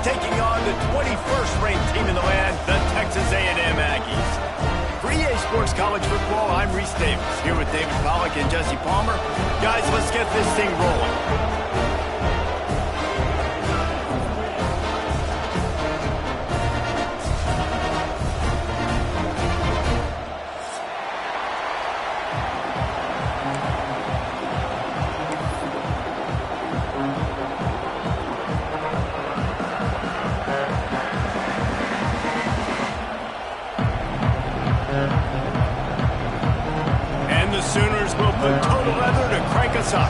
taking on the 21st ranked team in the land, the Texas A&M Aggies. For EA Sports College Football, I'm Reese Davis, here with David Pollack and Jesse Palmer. Guys, let's get this thing rolling. And the Sooners will put total leather to crank us up.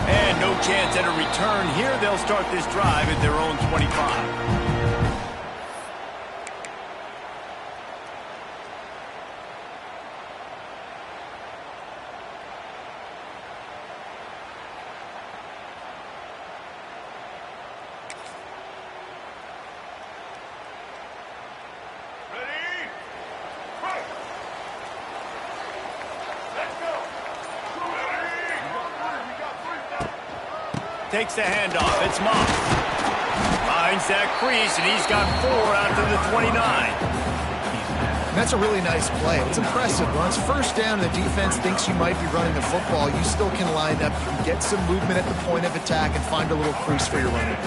And no chance at a return here. They'll start this drive at their own 25. Takes the handoff. It's Moss. Finds that crease, and he's got 4 out to the 29. And that's a really nice play. It's impressive. Once first down and the defense thinks you might be running the football, you still can line up. You can get some movement at the point of attack and find a little crease for your running.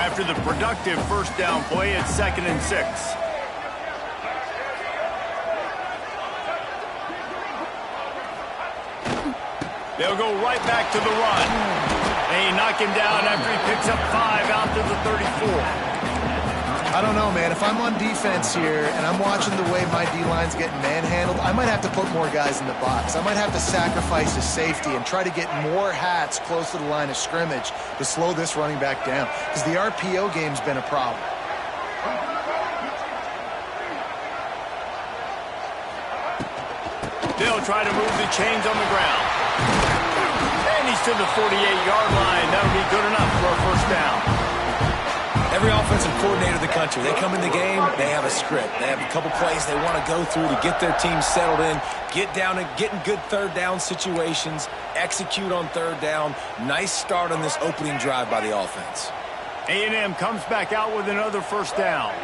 After the productive first down play, it's 2nd and 6. They'll go right back to the run. They knock him down after he picks up 5 out to the 34. I don't know, man. If I'm on defense here and I'm watching the way my D-line's getting manhandled, I might have to put more guys in the box. I might have to sacrifice a safety and try to get more hats close to the line of scrimmage to slow this running back down, because the RPO game's been a problem. They'll try to move the chains on the ground. And he's to the 48-yard line. That'll be good enough for a first down. Every offensive coordinator in the country, they come in the game, they have a script. They have a couple plays they want to go through to get their team settled in, get down and get in good third down situations, execute on third down. Nice start on this opening drive by the offense. A&M comes back out with another first down.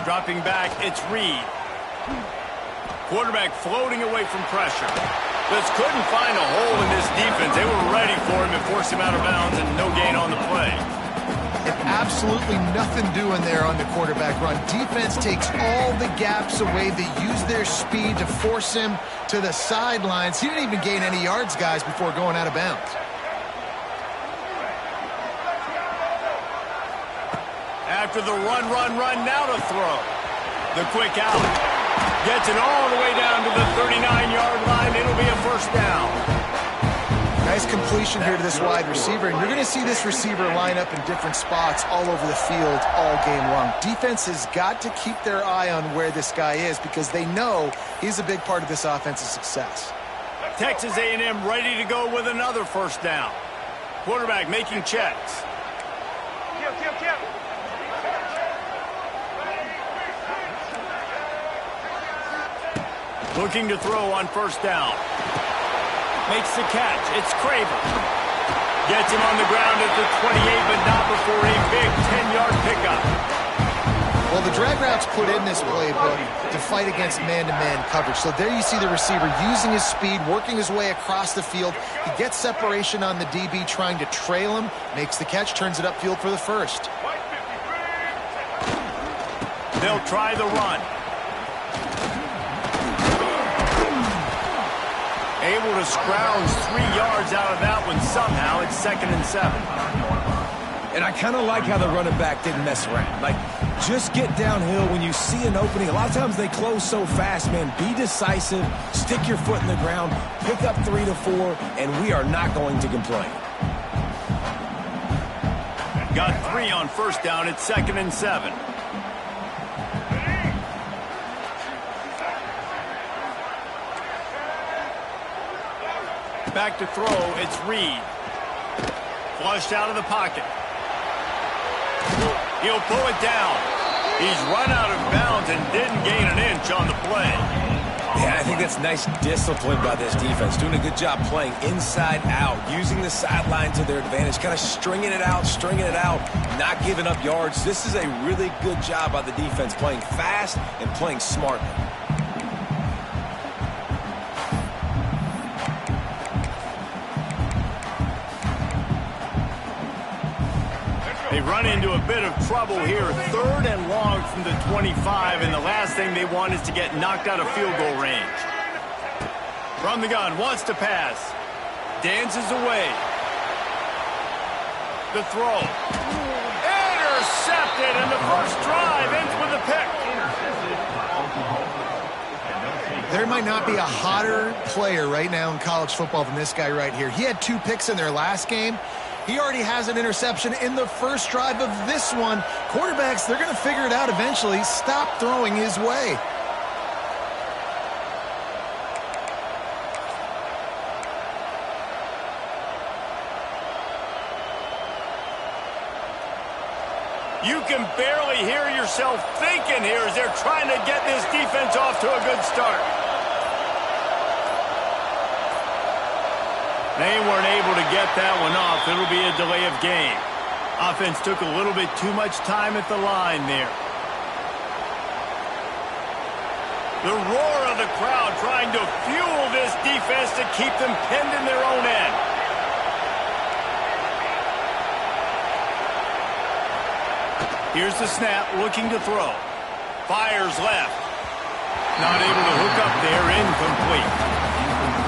Dropping back, it's Reed. Quarterback floating away from pressure. Just couldn't find a hole in this defense. They were ready for him and forced him out of bounds, and no gain on the play. And absolutely nothing doing there on the quarterback run. Defense takes all the gaps away. They use their speed to force him to the sidelines. He didn't even gain any yards, guys, before going out of bounds. After the run, now to throw. The quick out. Gets it all the way down to the 39-yard line. It'll be a first down. Nice completion here to this wide receiver. And you're going to see this receiver line up in different spots all over the field all game long. Defense has got to keep their eye on where this guy is, because they know he's a big part of this offense's success. Texas A&M ready to go with another first down. Quarterback making checks. Looking to throw on first down. Makes the catch. It's Craver. Gets him on the ground at the 28, but not before a big 10-yard pickup. Well, the drag routes put in this playbook to fight against man-to-man coverage. So there you see the receiver using his speed, working his way across the field. He gets separation on the DB trying to trail him, makes the catch, turns it upfield for the first. They'll try the run. Able to scrounge 3 yards out of that one somehow. It's 2nd and 7. And I kind of like how the running back didn't mess around. Like, just get downhill when you see an opening. A lot of times they close so fast, man. Be decisive, stick your foot in the ground, pick up 3 to 4, and we are not going to complain. Got 3 on first down. It's 2nd and 7. Back to throw, it's Reed. Flushed out of the pocket. He'll pull it down. He's run out of bounds and didn't gain an inch on the play. Yeah, I think that's nice discipline by this defense. Doing a good job playing inside out, using the sideline to their advantage, kind of stringing it out, not giving up yards. This is a really good job by the defense, playing fast and playing smartly. They run into a bit of trouble here. 3rd and long from the 25, and the last thing they want is to get knocked out of field goal range. From the gun, wants to pass. Dances away. The throw. Intercepted, and the first drive ends with a pick. There might not be a hotter player right now in college football than this guy right here. He had 2 picks in their last game. He already has an interception in the first drive of this one. Quarterbacks, they're going to figure it out eventually. Stop throwing his way. You can barely hear yourself thinking here as they're trying to get this defense off to a good start. They weren't able to get that one off. It'll be a delay of game. Offense took a little bit too much time at the line there. The roar of the crowd trying to fuel this defense to keep them pinned in their own end. Here's the snap, looking to throw. Fires left. Not able to hook up there, incomplete.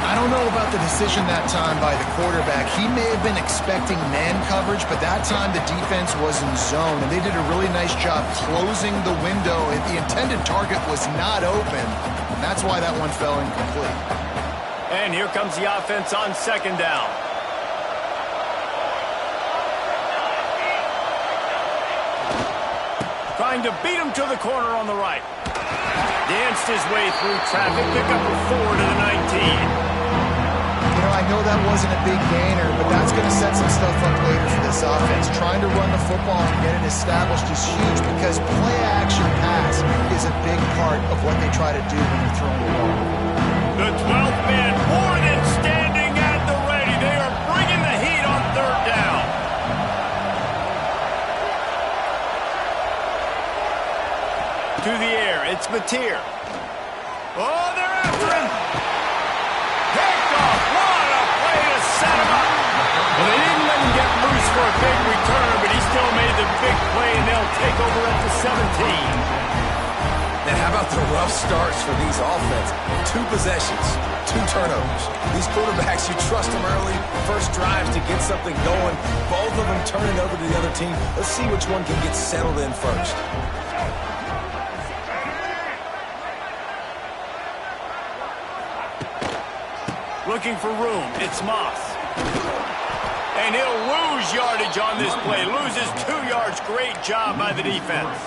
I don't know about the decision that time by the quarterback. He may have been expecting man coverage, but that time the defense was in zone, and they did a really nice job closing the window. The intended target was not open, and that's why that one fell incomplete. And here comes the offense on 2nd down. Trying to beat him to the corner on the right. Danced his way through traffic, pick up a 4 to the 19. You know, I know that wasn't a big gainer, but that's going to set some stuff up later for this offense. Trying to run the football and get it established is huge because play-action pass is a big part of what they try to do when they're throwing the ball. The 12th man more than standing at the ready. They are bringing the heat on 3rd down. To the air, it's Mateer. Oh, they're after him. Picked off. What a play to set him up. Well, they didn't let him get loose for a big return, but he still made the big play, and they'll take over at the 17. Now, how about the rough starts for these offense? 2 possessions, 2 turnovers. These quarterbacks, you trust them early, first drives to get something going. Both of them turning over to the other team. Let's see which one can get settled in first. Looking for room. It's Moss. And he'll lose yardage on this play. Loses 2 yards. Great job by the defense.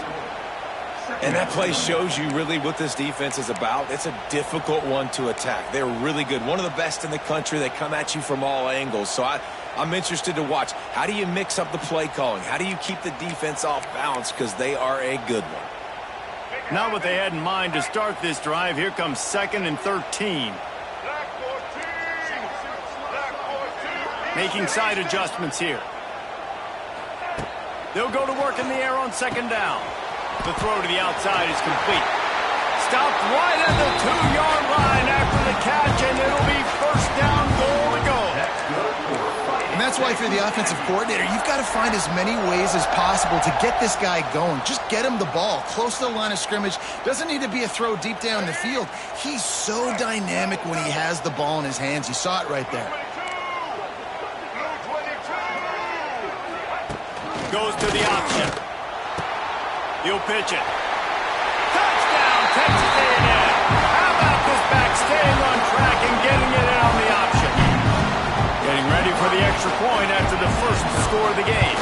And that play shows you really what this defense is about. It's a difficult one to attack. They're really good. One of the best in the country. They come at you from all angles. So I'm interested to watch. How do you mix up the play calling? How do you keep the defense off balance? Because they are a good one. Not what they had in mind to start this drive. Here comes 2nd and 13. Making side adjustments here. They'll go to work in the air on 2nd down. The throw to the outside is complete. Stopped right at the 2-yard line after the catch, and it'll be 1st down, goal to go. And that's why if you're the offensive coordinator, you've got to find as many ways as possible to get this guy going. Just get him the ball close to the line of scrimmage. Doesn't need to be a throw deep down the field. He's so dynamic when he has the ball in his hands. You saw it right there. Goes to the option. He'll pitch it. Touchdown, Texas A&M. How about this back staying on track and getting it in on the option? Getting ready for the extra point after the first score of the game.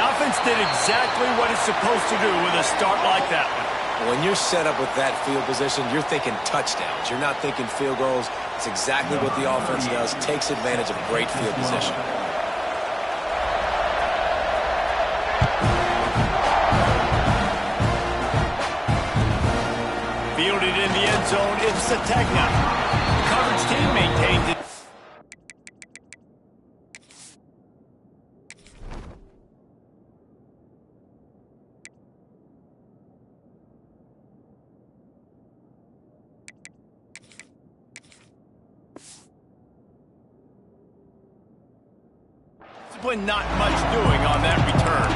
Offense did exactly what it's supposed to do with a start like that one. When you're set up with that field position, you're thinking touchdowns. You're not thinking field goals. It's exactly what the offense does. Takes advantage of great field position. zone, it's Sategna. The coverage team maintains it. But not much doing on that return.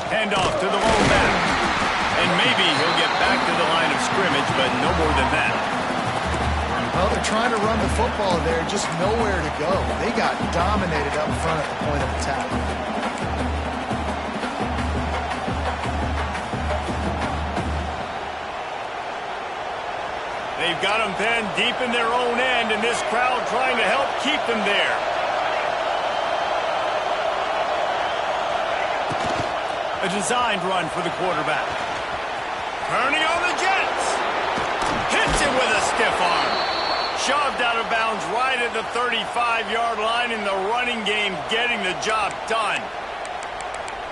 Handoff to the lone back. And maybe he'll get back to the line of scrimmage, but no more than that. Well, they're trying to run the football there, just nowhere to go. They got dominated up front at the point of attack. They've got them pinned deep in their own end, and this crowd trying to help keep them there. A designed run for the quarterback. Turning on the Jets. Hits it with a stiff arm. Shoved out of bounds right at the 35-yard line in the running game, getting the job done.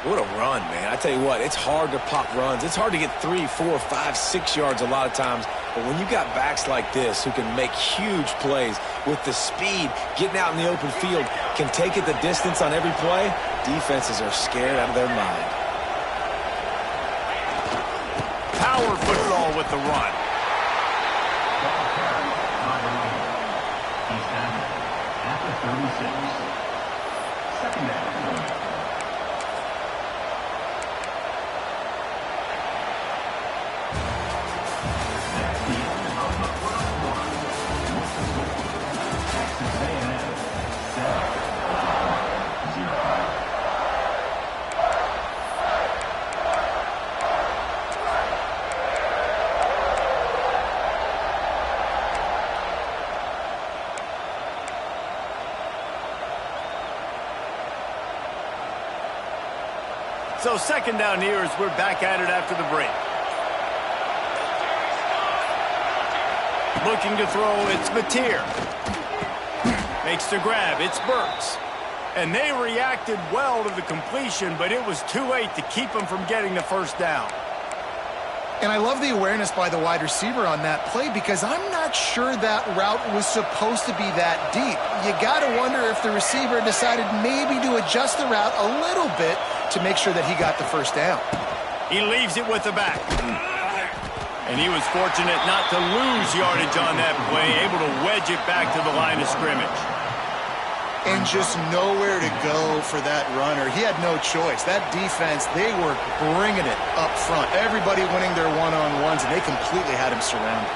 What a run, man. I tell you what, it's hard to pop runs. It's hard to get 3, 4, 5, 6 yards a lot of times. But when you got backs like this who can make huge plays with the speed, getting out in the open field, can take it the distance on every play, defenses are scared out of their mind. Power football with the run. Second down. That's the end of the first quarter. Texas A&M 7-0. So second down here as we're back at it after the break. Looking to throw, it's Mateer. Makes the grab, it's Burks. And they reacted well to the completion, but it was too late to keep them from getting the first down. And I love the awareness by the wide receiver on that play because I'm not sure that route was supposed to be that deep. You got to wonder if the receiver decided maybe to adjust the route a little bit to make sure that he got the first down. He leaves it with the back. And he was fortunate not to lose yardage on that play, able to wedge it back to the line of scrimmage. And just nowhere to go for that runner. He had no choice. That defense, they were bringing it up front. Everybody winning their one-on-ones, and they completely had him surrounded.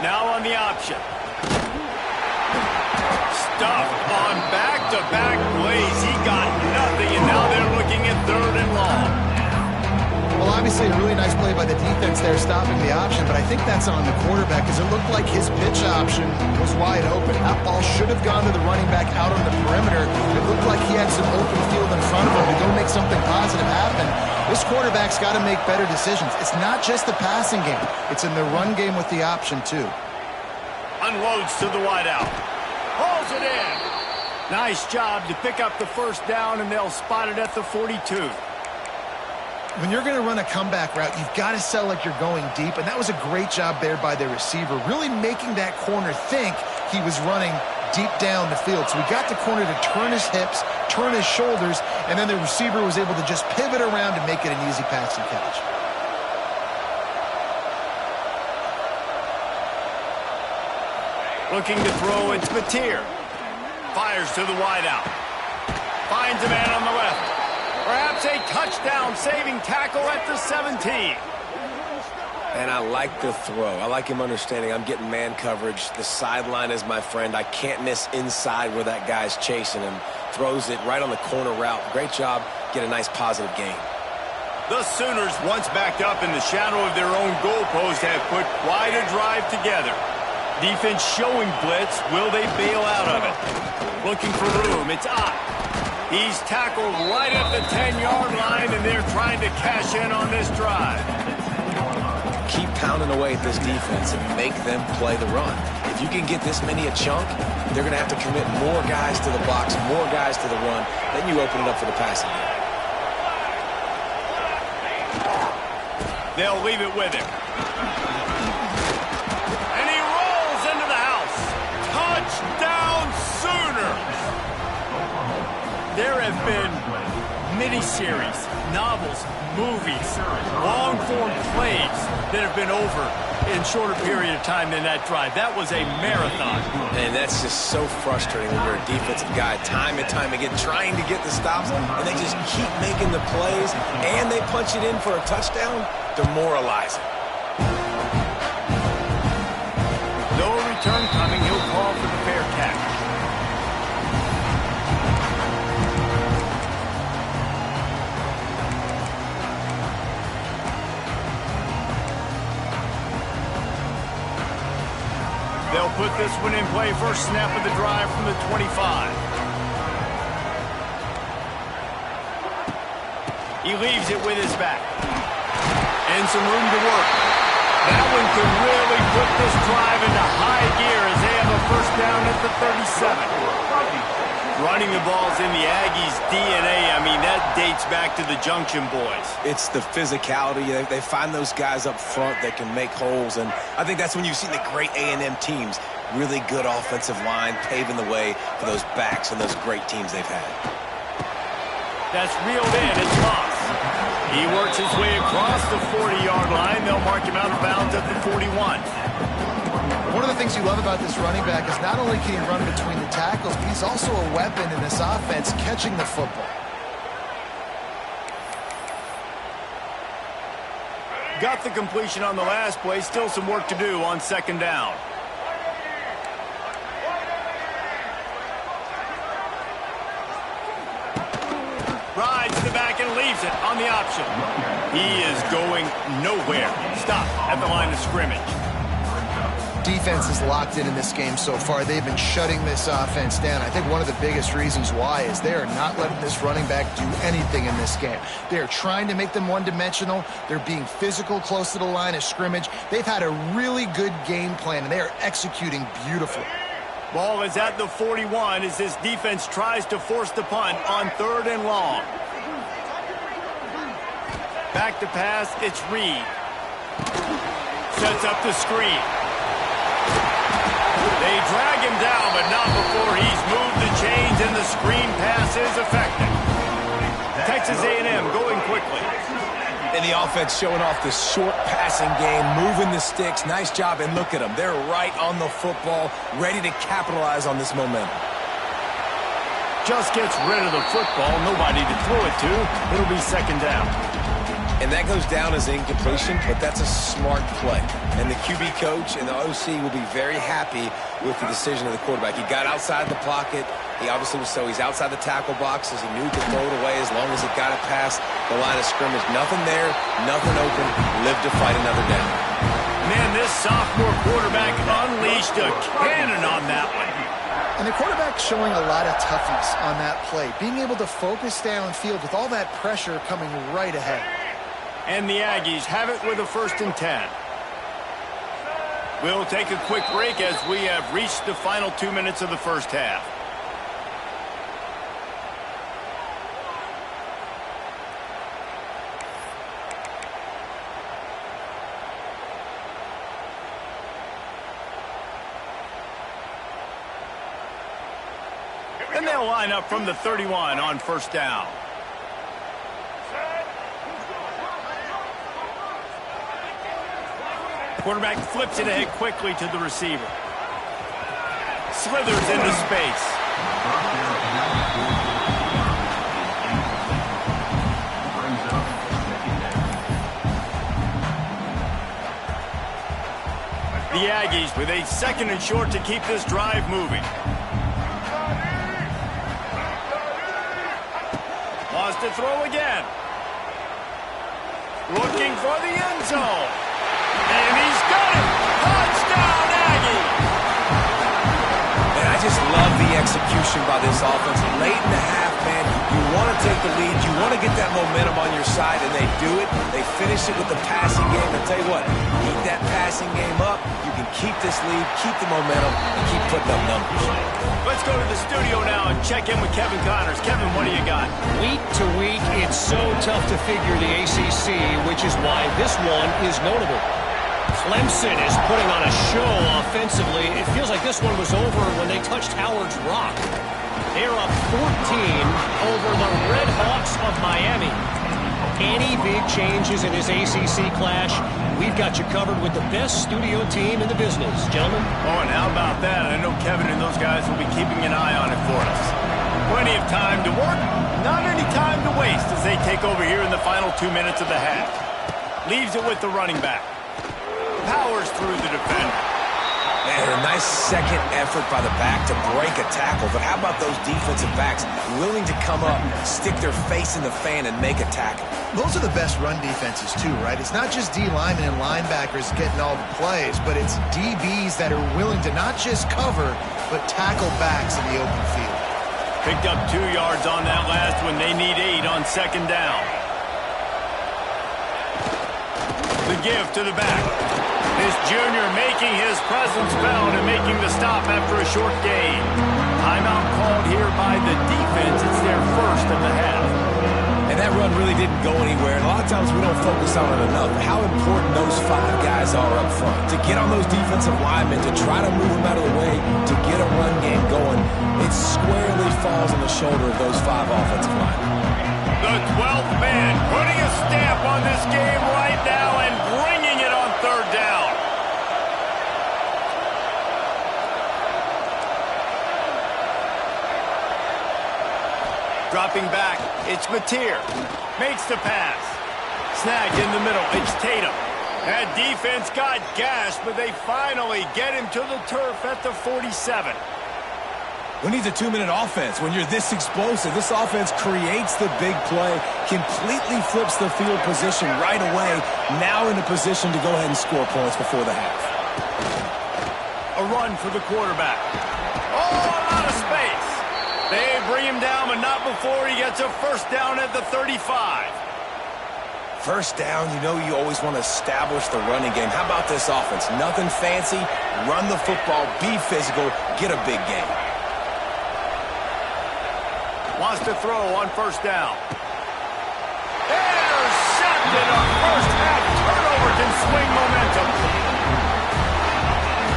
Now on the option. Stuffed on back-to-back plays. He got nothing, and now they're looking at third and long. Well, obviously a really nice play by the defense there stopping the option, but I think that's on the quarterback because it looked like his pitch option was wide open. That ball should have gone to the running back out on the perimeter. It looked like he had some open field in front of him to go make something positive happen. This quarterback's got to make better decisions. It's not just the passing game. It's in the run game with the option, too. Unloads to the wideout. Hauls it in. Nice job to pick up the first down, and they'll spot it at the 42. When you're going to run a comeback route, you've got to sell like you're going deep, and that was a great job there by the receiver, really making that corner think he was running deep down the field. So we got the corner to turn his hips, turn his shoulders, and then the receiver was able to just pivot around and make it an easy passing catch. Looking to throw, it's Mateer. Fires to the wideout. Finds a man on the left. Perhaps a touchdown saving tackle at the 17. And I like the throw. I like him understanding I'm getting man coverage. The sideline is my friend. I can't miss inside where that guy's chasing him. Throws it right on the corner route. Great job. Get a nice positive gain. The Sooners, once backed up in the shadow of their own goalpost, have put quite a drive together. Defense showing blitz. Will they bail out of it? Looking for room. It's up. He's tackled right at the 10-yard line, and they're trying to cash in on this drive. Keep pounding away at this defense and make them play the run. If you can get this many a chunk, they're going to have to commit more guys to the box, more guys to the run. Then you open it up for the passing game. They'll leave it with him. And he rolls into the house. Touchdown, Sooners! There have been miniseries, novels, movies, long-form plays that have been over in shorter period of time than that drive. That was a marathon. And that's just so frustrating when you're a defensive guy time and time again trying to get the stops, and they just keep making the plays, and they punch it in for a touchdown. Demoralizing. No return coming. He'll call for the fair catch. They'll put this one in play. First snap of the drive from the 25. He leaves it with his back. And some room to work. That one could really put this drive into high gear as they have a first down at the 37. Running the ball's in the Aggies' DNA. I mean, that dates back to the Junction Boys. It's the physicality. They find those guys up front that can make holes, and I think that's when you've seen the great A&M teams. Really good offensive line, paving the way for those backs and those great teams they've had. That's reeled in. It's Moss. He works his way across the 40-yard line. They'll mark him out of bounds at the 41. One of the things you love about this running back is not only can he run between the tackles, but he's also a weapon in this offense catching the football. Got the completion on the last play. Still some work to do on second down. Rides to the back and leaves it on the option. He is going nowhere. Stop at the line of scrimmage. Defense is locked in this game so far. They've been shutting this offense down. I think one of the biggest reasons why is they are not letting this running back do anything in this game. They are trying to make them one-dimensional. They're being physical close to the line of scrimmage. They've had a really good game plan, and they are executing beautifully. Ball is at the 41 as this defense tries to force the punt on 3rd and long. Back to pass, it's Reed. Sets up the screen. They drag him down, but not before he's moved the chains, and the screen pass is effective. Texas A&M going quickly. And the offense showing off the short passing game, moving the sticks. Nice job, and look at them. They're right on the football, ready to capitalize on this momentum. Just gets rid of the football. Nobody to throw it to. It'll be second down. And that goes down as incompletion, but that's a smart play. And the QB coach and the OC will be very happy with the decision of the quarterback. He got outside the pocket. He obviously was he's outside the tackle boxes. He knew he could throw it away as long as he got it past the line of scrimmage. Nothing there, nothing open. Live to fight another down. Man, this sophomore quarterback unleashed a cannon on that one. And the quarterback showing a lot of toughness on that play, being able to focus downfield with all that pressure coming right ahead. And the Aggies have it with a 1st and 10. We'll take a quick break as we have reached the final 2 minutes of the first half. And they'll line up from the 31 on 1st down. Quarterback flips it ahead quickly to the receiver. Slithers into space. The Aggies with a 2nd and short to keep this drive moving. Wants to throw again. Looking for the end zone. And he's got it. Touchdown, Aggies! And I just love the execution by this offense. Late in the half, man, you want to take the lead. You want to get that momentum on your side, and they do it. They finish it with the passing game. I'll tell you what, keep that passing game up. You can keep this lead, keep the momentum, and keep putting up numbers. Let's go to the studio now and check in with Kevin Connors. Kevin, what do you got? Week to week, it's so tough to figure the ACC, which is why this one is notable. Clemson is putting on a show offensively. It feels like this one was over when they touched Howard's Rock. They're up 14 over the Red Hawks of Miami. Any big changes in this ACC clash, we've got you covered with the best studio team in the business. Gentlemen? Oh, and how about that? I know Kevin and those guys will be keeping an eye on it for us. Plenty of time to work, not any time to waste as they take over here in the final 2 minutes of the half. Leaves it with the running back. Powers through the defender. Man, a nice second effort by the back to break a tackle. But how about those defensive backs willing to come up, stick their face in the fan, and make a tackle? Those are the best run defenses, too, right? It's not just D linemen and linebackers getting all the plays, but it's DBs that are willing to not just cover, but tackle backs in the open field. Picked up 2 yards on that last one. They need 8 on 2nd down. The give to the back. This junior making his presence felt and making the stop after a short gain. Timeout called here by the defense. It's their first of the half. And that run really didn't go anywhere. And a lot of times we don't focus on it enough. How important those 5 guys are up front. To get on those defensive linemen, to try to move them out of the way, to get a run game going, it squarely falls on the shoulder of those 5 offensive linemen. The 12th man putting a stamp on this game right now and bringing it on 3rd down. Dropping back, it's Mateer. Makes the pass. Snagged in the middle, it's Tatum. That defense got gashed, but they finally get him to the turf at the 47. Who needs a 2-minute offense when you're this explosive? This offense creates the big play, completely flips the field position right away, now in a position to go ahead and score points before the half. A run for the quarterback. Oh, a lot of space. They bring him down, but not before he gets a 1st down at the 35. 1st down, you know you always want to establish the running game. How about this offense? Nothing fancy. Run the football, be physical, get a big game. Wants to throw on 1st down. Intercepted. A first half turnover can swing momentum.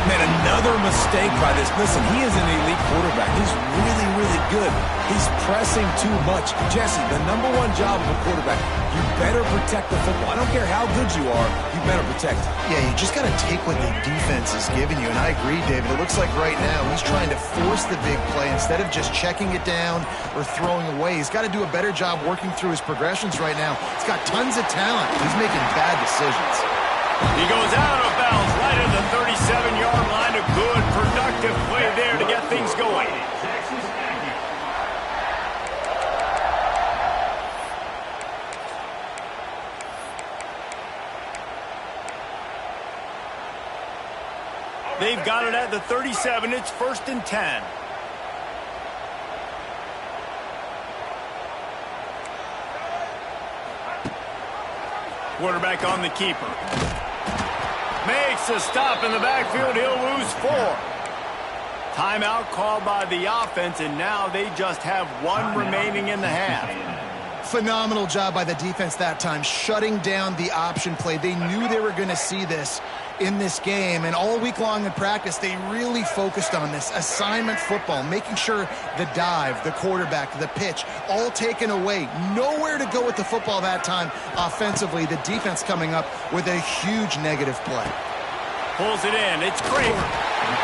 Man, another mistake by this. Listen, he is an elite quarterback. He's really, really good. He's pressing too much. Jesse, the #1 job of a quarterback, you better protect the football. I don't care how good you are, you better protect it. Yeah, you just got to take what the defense is giving you, and I agree, David. It looks like right now he's trying to force the big play instead of just checking it down or throwing away. He's got to do a better job working through his progressions right now. He's got tons of talent. He's making bad decisions. He goes out of bounds right at the 37-yard line. A good, productive play there to get things going. They've got it at the 37. It's 1st and 10. Quarterback on the keeper. Makes a stop in the backfield. He'll lose 4. Timeout called by the offense, and now they just have 1 remaining in the half. Phenomenal job by the defense that time, shutting down the option play. They knew they were going to see this in this game, and all week long in practice, they really focused on this assignment football, making sure the dive, the quarterback, the pitch, all taken away. Nowhere to go with the football that time offensively. The defense coming up with a huge negative play. Pulls it in. It's Kramer.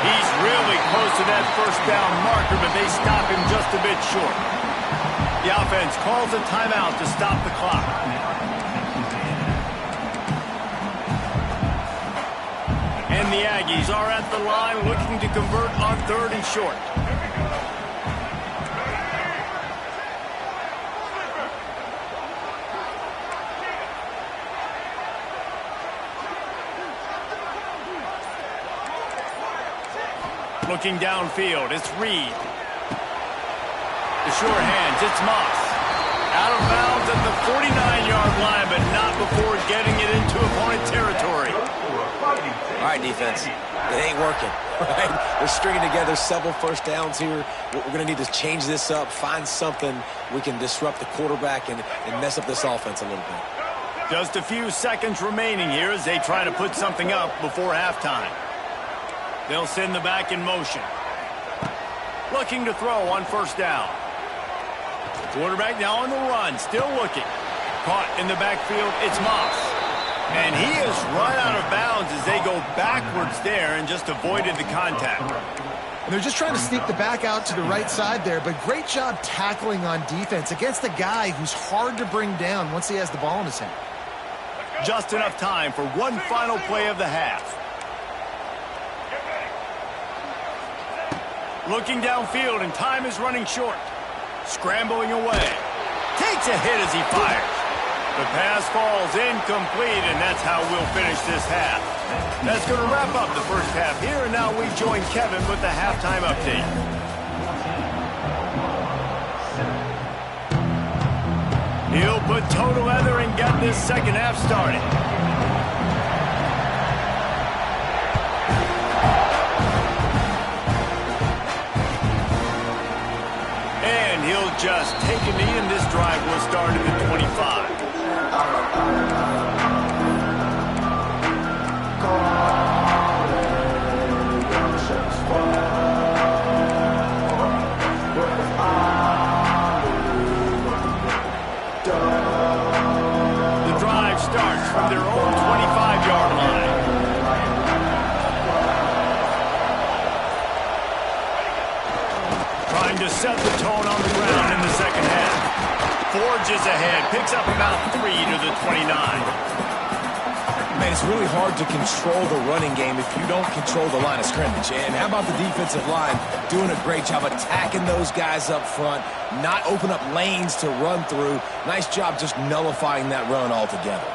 He's really close to that 1st down marker, but they stop him just a bit short. The offense calls a timeout to stop the clock. And the Aggies are at the line looking to convert on 3rd and short. Looking downfield, it's Reed. The short hands, it's Moss. Out of bounds at the 49-yard line, but not before getting it into opponent territory. All right, defense. It ain't working, right? They're stringing together several first downs here. We're going to need to change this up, find something we can disrupt the quarterback and mess up this offense a little bit. Just a few seconds remaining here as they try to put something up before halftime. They'll send the back in motion. Looking to throw on 1st down. Quarterback now on the run, still looking. Caught in the backfield, it's Moss. And he is run out of bounds as they go backwards there and just avoided the contact. And they're just trying to sneak the back out to the right side there, but great job tackling on defense against a guy who's hard to bring down once he has the ball in his hand. Just enough time for one final play of the half. Looking downfield, and time is running short. Scrambling away. Takes a hit as he fires. The pass falls incomplete, and that's how we'll finish this half. That's going to wrap up the first half here, and now we join Kevin with the halftime update. He'll put toe together and get this second half started. And he'll just take a knee, and this drive will start at the 25. The drive starts from their own 25-yard line. Trying to set the tone on the ground in the second half. Forges ahead, picks up about 3 to the 29. Man, it's really hard to control the running game if you don't control the line of scrimmage. And how about the defensive line doing a great job attacking those guys up front, not open up lanes to run through. Nice job just nullifying that run altogether.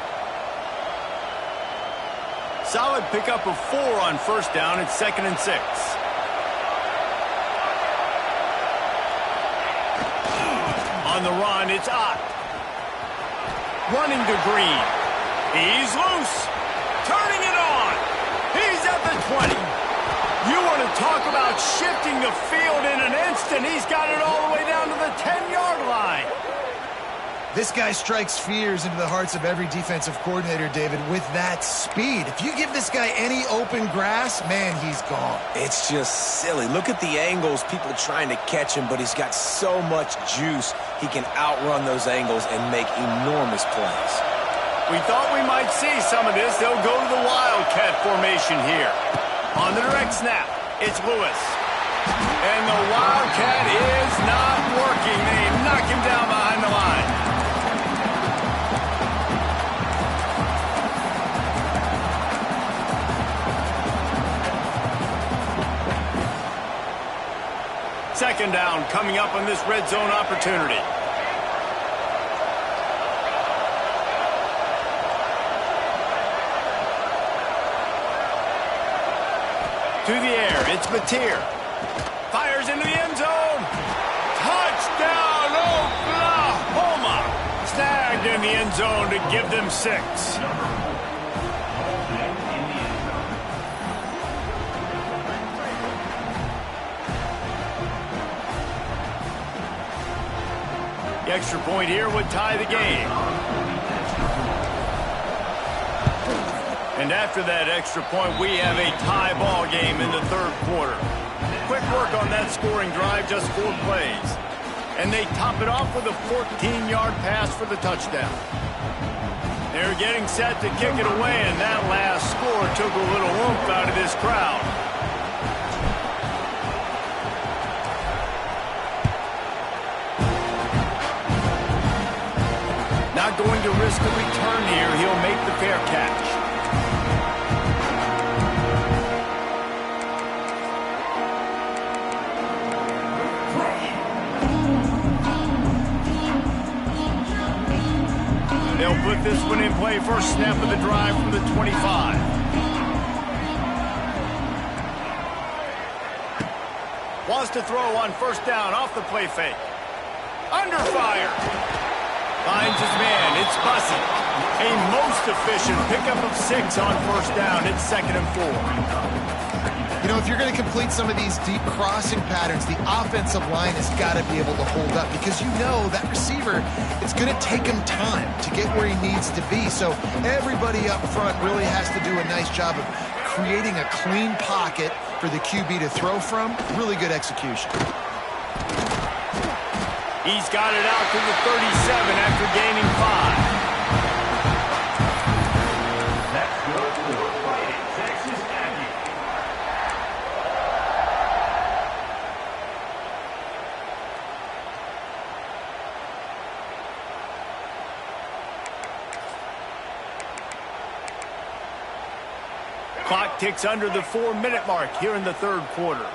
Solid pickup of 4 on 1st down. It's 2nd and 6. On the run, it's Ott. Running to Green. He's loose. Turning it on. He's at the 20. You want to talk about shifting the field in an instant. He's got it all the way down to the 10-yard line. This guy strikes fears into the hearts of every defensive coordinator, David, with that speed. If you give this guy any open grass, man, he's gone. It's just silly. Look at the angles, people trying to catch him, but he's got so much juice. He can outrun those angles and make enormous plays. We thought we might see some of this. They'll go to the Wildcat formation here. On the direct snap, it's Lewis. And the Wildcat is not working. They knock him down behind the line. Second down coming up on this red zone opportunity. To the air, it's Mateer. Fires into the end zone. Touchdown, Oklahoma. Snagged in the end zone to give them 6. The extra point here would tie the game. And after that extra point, we have a tie ball game in the 3rd quarter. Quick work on that scoring drive, just 4 plays. And they top it off with a 14-yard pass for the touchdown. They're getting set to kick it away, and that last score took a little oomph out of this crowd. Not going to risk a return here. He'll make the fair catch. They'll put this one in play. First snap of the drive from the 25. Wants to throw on first down off the play fake. Under fire. Finds his man. It's Bussey. A most efficient pickup of 6 on first down. It's 2nd and 4. You know, if you're going to complete some of these deep crossing patterns, the offensive line has got to be able to hold up because you know that receiver, it's going to take him time to get where he needs to be. So everybody up front really has to do a nice job of creating a clean pocket for the QB to throw from. Really good execution. He's got it out to the 37 after gaining 5. That's good for Fighting Texas Aggies. Clock ticks under the 4-minute mark here in the 3rd quarter.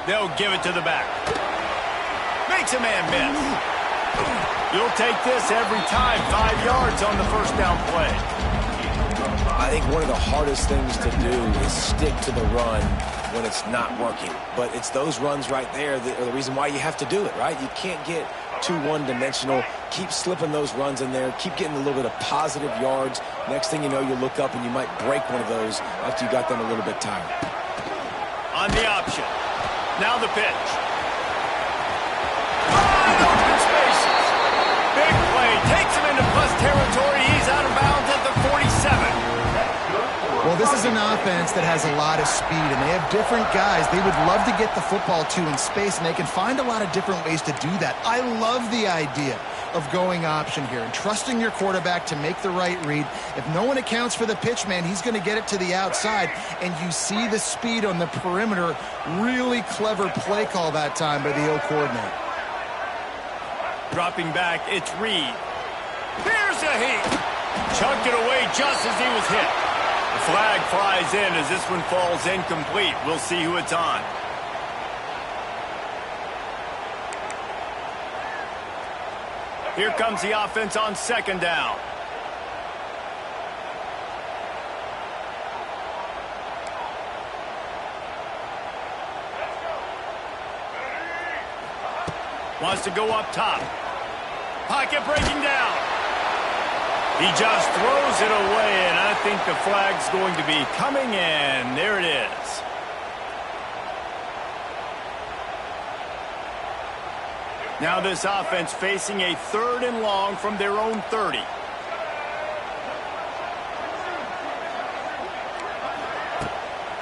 They'll give it to the back. Makes a man miss. You'll take this every time. 5 yards on the first down play. I think one of the hardest things to do is stick to the run when it's not working. But it's those runs right there that are the reason why you have to do it, right? You can't get too one-dimensional. Keep slipping those runs in there. Keep getting a little bit of positive yards. Next thing you know, you look up and you might break one of those after you got them a little bit tired. On the option. Now the pitch. Wide open spaces. Big play. Takes him into plus territory. He's out of bounds at the 47. Well, this is an offense that has a lot of speed, and they have different guys they would love to get the football to in space, and they can find a lot of different ways to do that. I love the idea of going option here and trusting your quarterback to make the right read. If no one accounts for the pitch, man, he's going to get it to the outside, and you see the speed on the perimeter. Really clever play call that time by the O coordinator. Dropping back, it's Reed. Here's a heat. Chucked it away just as he was hit. The flag flies in as this one falls incomplete. We'll see who it's on. Here comes the offense on 2nd down. Wants to go up top. Pocket breaking down. He just throws it away, and I think the flag's going to be coming in. There it is. Now this offense facing a 3rd and long from their own 30.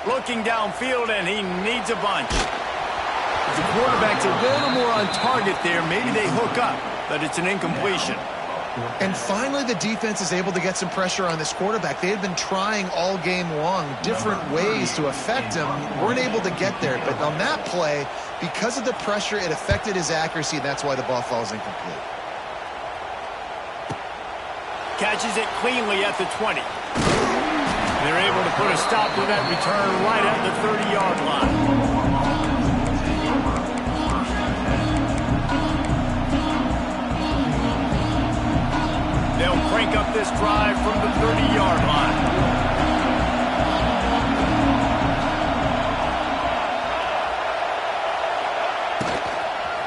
Looking downfield, and he needs a bunch. If the quarterback's a little more on target there, maybe they hook up, but it's an incompletion. And finally, the defense is able to get some pressure on this quarterback. They had been trying all game long different ways to affect him. Weren't able to get there. But on that play, because of the pressure, it affected his accuracy, and that's why the ball falls incomplete. Catches it cleanly at the 20. They're able to put a stop to that return right at the 30-yard line. They'll crank up this drive from the 30-yard line.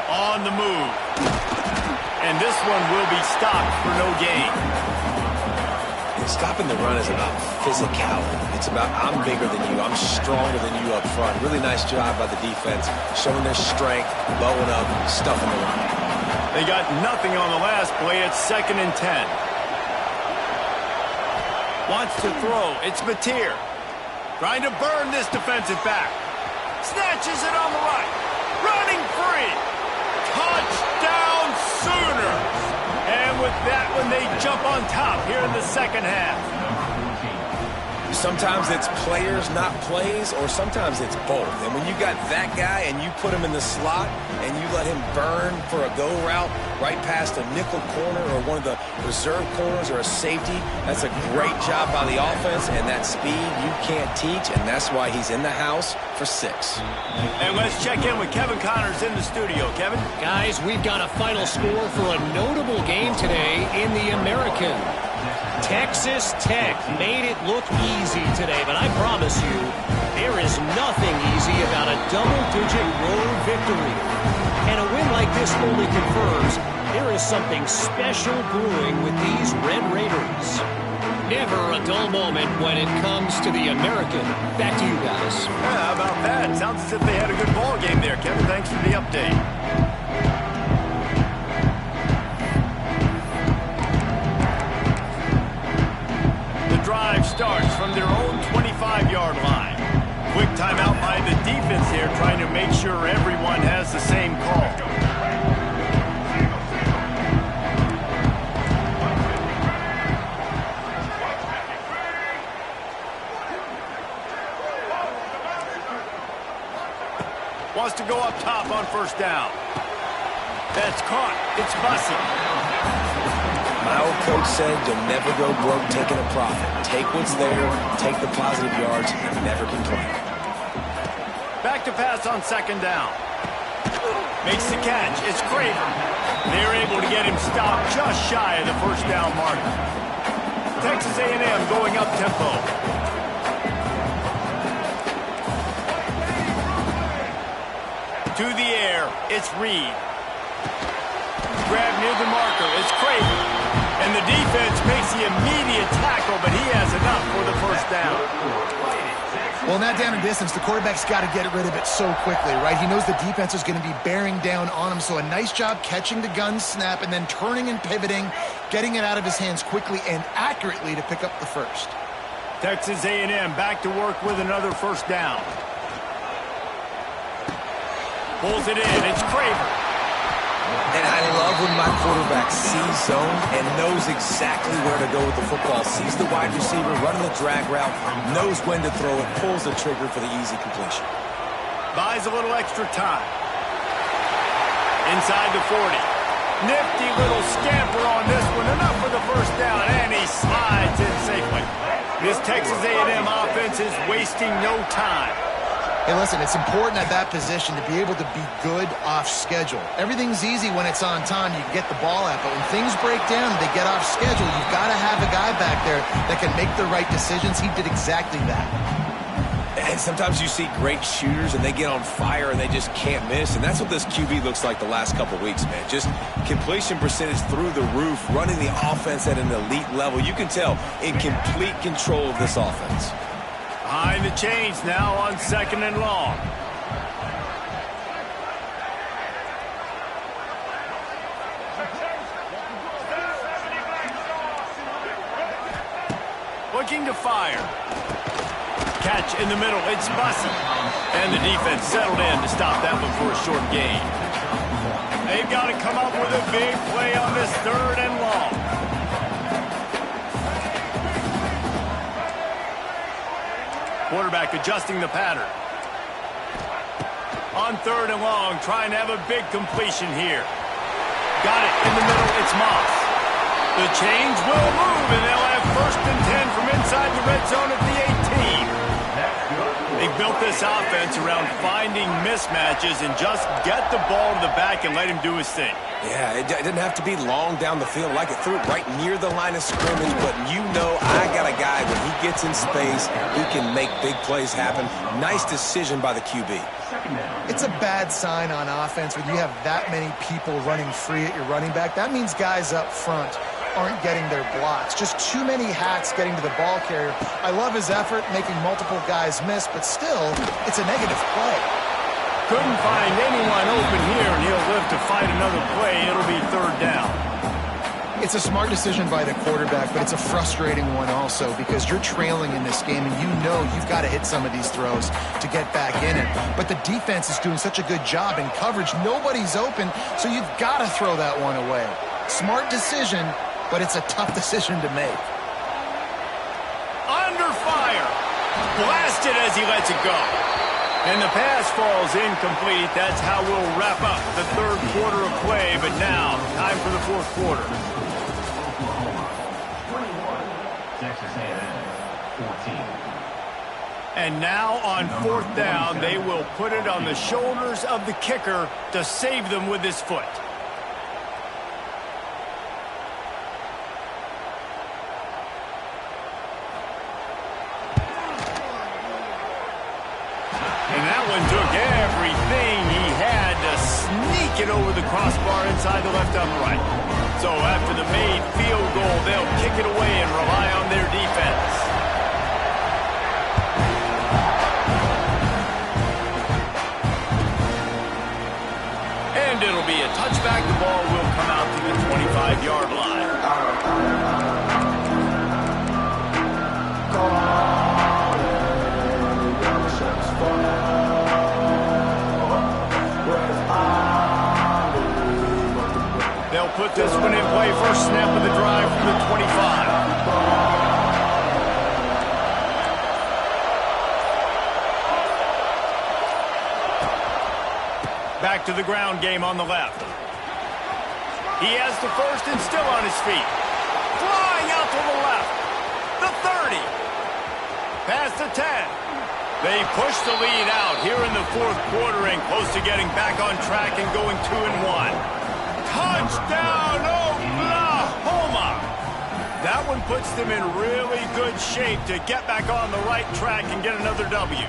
On the move. And this one will be stopped for no gain. Stopping the run is about physicality. It's about I'm bigger than you. I'm stronger than you up front. Really nice job by the defense, showing their strength, blowing up, stuffing the run. They got nothing on the last play. It's 2nd and 10. Wants to throw. It's Mateer. Trying to burn this defensive back. Snatches it on the right. Running free. Touchdown Sooners. And with that one, they jump on top here in the 2nd half. Sometimes it's players, not plays, or sometimes it's both. And when you got that guy and you put him in the slot and you let him burn for a go route right past a nickel corner or one of the reserve corners or a safety, that's a great job by the offense, and that speed you can't teach, and that's why he's in the house for 6. And let's check in with Kevin Connors in the studio. Kevin? Guys, we've got a final score for a notable game today in the American. Texas Tech made it look easy today, but I promise you, there is nothing easy about a double-digit road victory. And a win like this only confirms there is something special brewing with these Red Raiders. Never a dull moment when it comes to the American. Back to you guys. Yeah, how about that? Sounds as if they had a good ball game there, Kevin. Thanks for the update. Drive starts from their own 25-yard line. Quick timeout by the defense here, trying to make sure everyone has the same call. Wants to go up top on first down. That's caught. It's Bussey. My old coach said you'll never go broke taking a profit. Take what's there, take the positive yards, and never complain. Back to pass on second down. Makes the catch. It's Craven. They're able to get him stopped just shy of the first down mark. Texas A&M going up tempo. To the air. It's Reed. Grab near the marker. It's Craven. And the defense makes the immediate tackle, but he has enough for the first down. Well, in that down and distance, the quarterback's got to get rid of it so quickly, right? He knows the defense is going to be bearing down on him, so a nice job catching the gun snap and then turning and pivoting, getting it out of his hands quickly and accurately to pick up the first. Texas A&M back to work with another first down. Pulls it in. It's Craven. And I love when my quarterback sees zone and knows exactly where to go with the football. Sees the wide receiver running the drag route, knows when to throw it, pulls the trigger for the easy completion. Buys a little extra time. Inside the 40. Nifty little scamper on this one. Enough for the first down, and he slides in safely. This Texas A&M offense is wasting no time. Hey, listen, it's important at that position to be able to be good off schedule. Everything's easy when it's on time. You can get the ball out, but when things break down, they get off schedule. You've got to have a guy back there that can make the right decisions. He did exactly that. And sometimes you see great shooters, and they get on fire, and they just can't miss. And that's what this QB looks like the last couple weeks, man. Just completion percentage through the roof, running the offense at an elite level. You can tell in complete control of this offense. Behind the chains now on second and long. Looking to fire. Catch in the middle. It's Bussey. And the defense settled in to stop that one for a short gain. They've got to come up with a big play on this third and long. Quarterback adjusting the pattern. On third and long, trying to have a big completion here. Got it in the middle, it's Moss. The chains will move, and they'll have first and 10 from inside the red zone at the 18. They built this offense around finding mismatches and just get the ball to the back and let him do his thing. Yeah, it didn't have to be long down the field. Like it threw it right near the line of scrimmage, but you know I got a guy when he gets in space who can make big plays happen. Nice decision by the QB. It's a bad sign on offense when you have that many people running free at your running back. That means guys up front aren't getting their blocks. Just too many hats getting to the ball carrier. I love his effort, making multiple guys miss, but still, it's a negative play. Couldn't find anyone open here, and he'll live to fight another play. It'll be third down. It's a smart decision by the quarterback, but it's a frustrating one also because you're trailing in this game, and you know you've got to hit some of these throws to get back in it. But the defense is doing such a good job in coverage. Nobody's open, so you've got to throw that one away. Smart decision, but it's a tough decision to make. Under fire. blasted as he lets it go. And the pass falls incomplete. That's how we'll wrap up the third quarter of play. But now, time for the fourth quarter. 21, Texas A&M, 14. And now on fourth down, they will put it on the shoulders of the kicker to save them with his foot. And that one took everything he had to sneak it over the crossbar inside the left upright. So after the made field goal, they'll kick it away and rely on their defense. And it'll be a touchback. The ball will come out to the 25-yard line. They'll put this one in play. First snap of the drive from the 25. Back to the ground game on the left. He has the first and still on his feet. Flying out to the left. The 30. Past the 10. They push the lead out here in the fourth quarter and close to getting back on track and going 2-1. Touchdown, Oklahoma! That one puts them in really good shape to get back on the right track and get another W.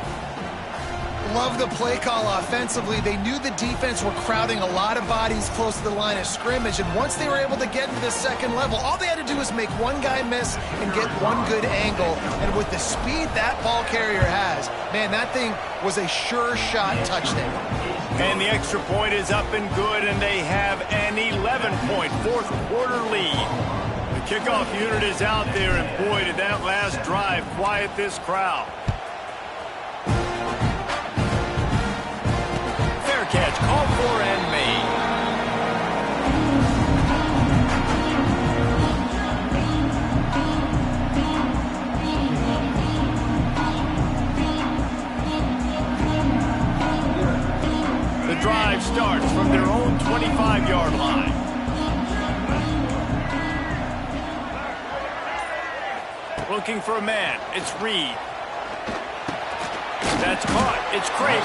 Love the play call offensively. They knew the defense were crowding a lot of bodies close to the line of scrimmage, and once they were able to get into the second level, all they had to do was make one guy miss and get one good angle. And with the speed that ball carrier has, man, that thing was a sure shot touchdown. And the extra point is up and good, and they have an 11-point fourth quarter lead. The kickoff unit is out there, and boy, did that last drive quiet this crowd. Fair catch, called for and made. The drive starts from their own 25-yard line. Looking for a man. It's Reed. That's caught. It's Craven.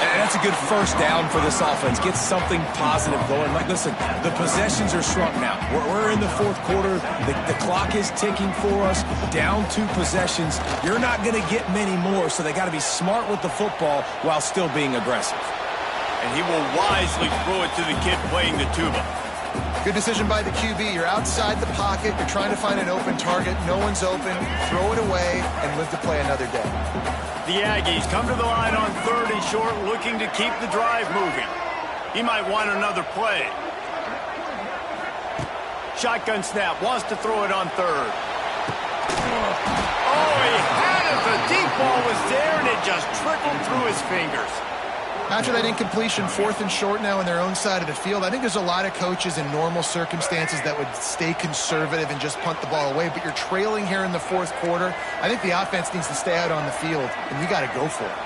And that's a good first down for this offense. Get something positive going. Like, listen, the possessions are shrunk now. We're in the fourth quarter. The clock is ticking for us. Down 2 possessions. You're not going to get many more, so they got to be smart with the football while still being aggressive. And he will wisely throw it to the kid playing the tuba. Good decision by the QB. You're outside the pocket. You're trying to find an open target. No one's open. Throw it away and live to play another day. The Aggies come to the line on 3rd and short, looking to keep the drive moving. He might want another play. Shotgun snap, wants to throw it on 3rd. Oh, he had it. The deep ball was there, and it just trickled through his fingers. After that incompletion, 4th and short now on their own side of the field, I think there's a lot of coaches in normal circumstances that would stay conservative and just punt the ball away, but you're trailing here in the fourth quarter. I think the offense needs to stay out on the field, and you got to go for it.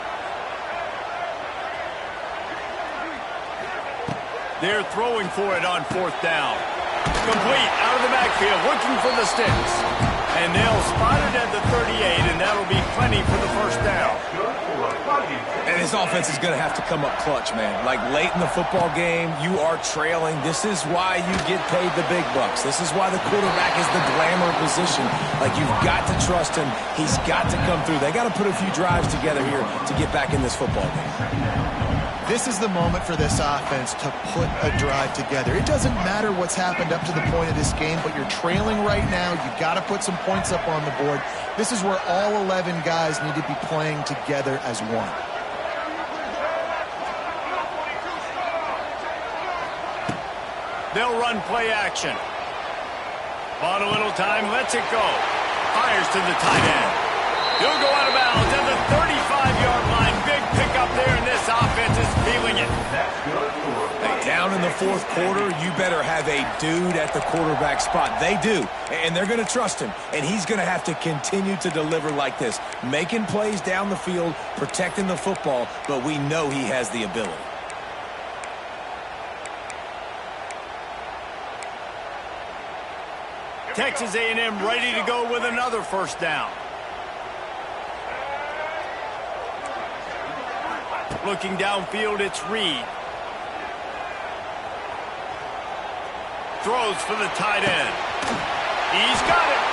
They're throwing for it on 4th down. Complete, out of the backfield, looking for the sticks. And they'll spot it at the 38, and that'll be plenty for the first down. And this offense is going to have to come up clutch, man. Like, late in the football game, you are trailing. This is why you get paid the big bucks. This is why the quarterback is the glamour position. Like, you've got to trust him. He's got to come through. They got to put a few drives together here to get back in this football game. This is the moment for this offense to put a drive together. It doesn't matter what's happened up to the point of this game, but you're trailing right now. You've got to put some points up on the board. This is where all 11 guys need to be playing together as one. They'll run play action. Bought a little time, lets it go. Fires to the tight end. He'll go out of bounds at the 35-yard line. Big pickup there, and this offense is feeling it. Down in the fourth quarter, you better have a dude at the quarterback spot. They do, and they're going to trust him, and he's going to have to continue to deliver like this, making plays down the field, protecting the football, but we know he has the ability. Texas A&M ready to go with another first down. Looking downfield, it's Reed. Throws for the tight end. He's got it.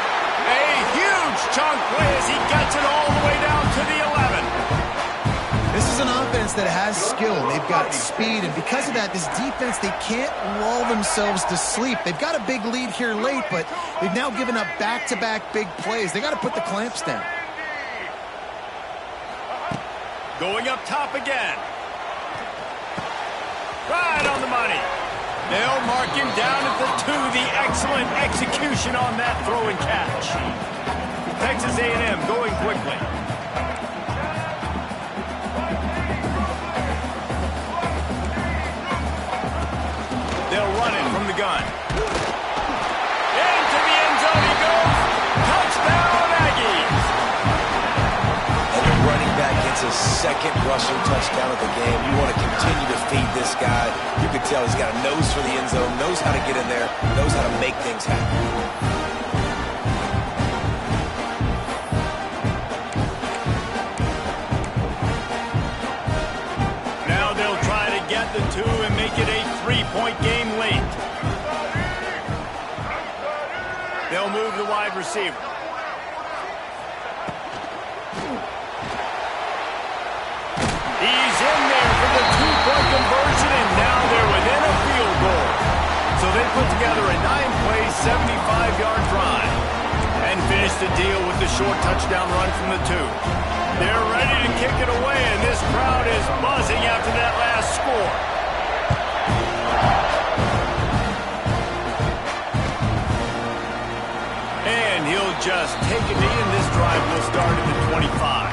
A huge chunk play as he gets it all the way down to the 11. This is an offense that has skill. They've got speed, and because of that, this defense, they can't lull themselves to sleep. They've got a big lead here late, but they've now given up back-to-back big plays. They got to put the clamps down. Going up top again. Right on the money. They'll mark him down at the 2. The excellent execution on that throw and catch. Texas A&M going quickly. They'll run it from the gun. Into the end zone he goes. Touchdown, Aggies. And the running back gets his second rushing touchdown of the game. You want to continue to feed this guy. You can tell he's got a nose for the end zone, knows how to get in there, knows how to make things happen. The 2 and make it a 3-point game late. They'll move the wide receiver. He's in there for the 2-point conversion, and now they're within a field goal. So they put together a 9-play, 75-yard drive and finish the deal with the short touchdown run from the 2. They're ready to kick it away, and this crowd is buzzing after that last score. And he'll just take a knee, and this drive will start at the 25.